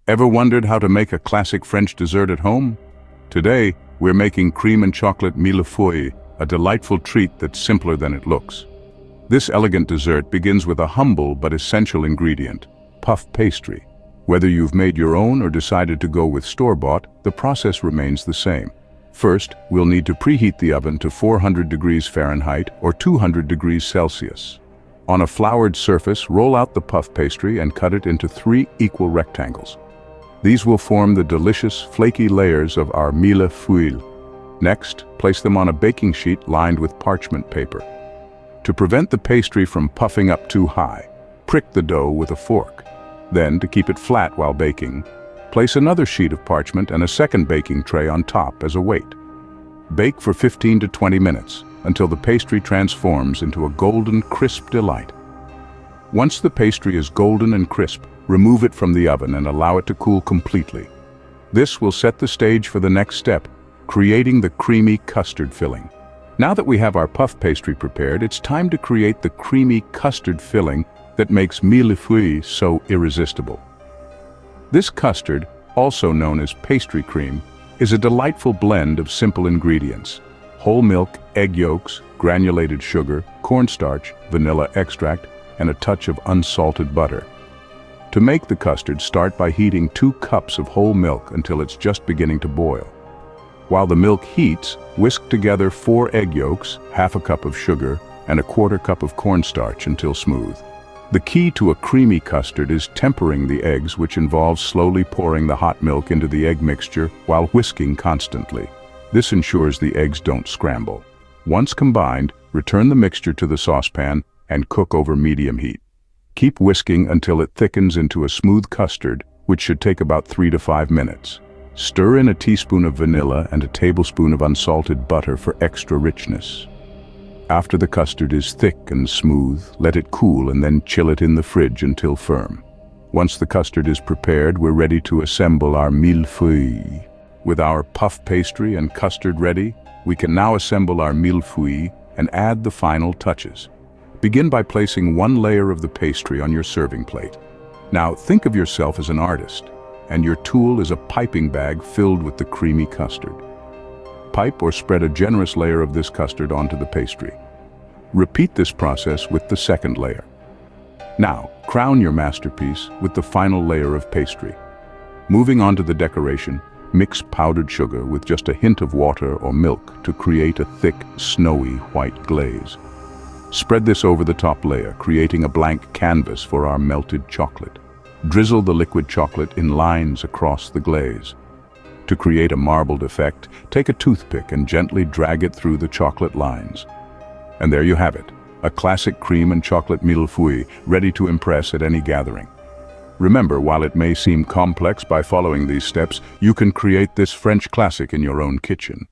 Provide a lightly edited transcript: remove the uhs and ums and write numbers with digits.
Ever wondered how to make a classic French dessert at home? Today, we're making cream and chocolate mille-feuille, a delightful treat that's simpler than it looks. This elegant dessert begins with a humble but essential ingredient, puff pastry. Whether you've made your own or decided to go with store-bought, the process remains the same. First, we'll need to preheat the oven to 400 degrees Fahrenheit or 200 degrees Celsius. On a floured surface, roll out the puff pastry and cut it into 3 equal rectangles. These will form the delicious, flaky layers of our mille-feuille. Next, place them on a baking sheet lined with parchment paper. To prevent the pastry from puffing up too high, prick the dough with a fork. Then, to keep it flat while baking, place another sheet of parchment and a second baking tray on top as a weight. Bake for 15 to 20 minutes until the pastry transforms into a golden, crisp delight. Once the pastry is golden and crisp, remove it from the oven and allow it to cool completely. This will set the stage for the next step, creating the creamy custard filling. Now that we have our puff pastry prepared, it's time to create the creamy custard filling that makes mille-feuille so irresistible. This custard, also known as pastry cream, is a delightful blend of simple ingredients: whole milk, egg yolks, granulated sugar, cornstarch, vanilla extract, and a touch of unsalted butter. To make the custard, start by heating 2 cups of whole milk until it's just beginning to boil. While the milk heats, whisk together 4 egg yolks, half a cup of sugar, and a 1/4 cup of cornstarch until smooth. The key to a creamy custard is tempering the eggs, which involves slowly pouring the hot milk into the egg mixture while whisking constantly. This ensures the eggs don't scramble. Once combined, return the mixture to the saucepan and cook over medium heat. Keep whisking until it thickens into a smooth custard, which should take about 3 to 5 minutes. Stir in a teaspoon of vanilla and a tablespoon of unsalted butter for extra richness. After the custard is thick and smooth, let it cool and then chill it in the fridge until firm. Once the custard is prepared, we're ready to assemble our mille-feuille. With our puff pastry and custard ready, we can now assemble our mille-feuille and add the final touches. Begin by placing 1 layer of the pastry on your serving plate. Now think of yourself as an artist, and your tool is a piping bag filled with the creamy custard. Pipe or spread a generous layer of this custard onto the pastry. Repeat this process with the second layer. Now, crown your masterpiece with the final layer of pastry. Moving on to the decoration, mix powdered sugar with just a hint of water or milk to create a thick, snowy white glaze. Spread this over the top layer, creating a blank canvas for our melted chocolate. Drizzle the liquid chocolate in lines across the glaze. To create a marbled effect, take a toothpick and gently drag it through the chocolate lines. And there you have it, a classic cream and chocolate mille-feuille, ready to impress at any gathering. Remember, while it may seem complex, by following these steps, you can create this French classic in your own kitchen.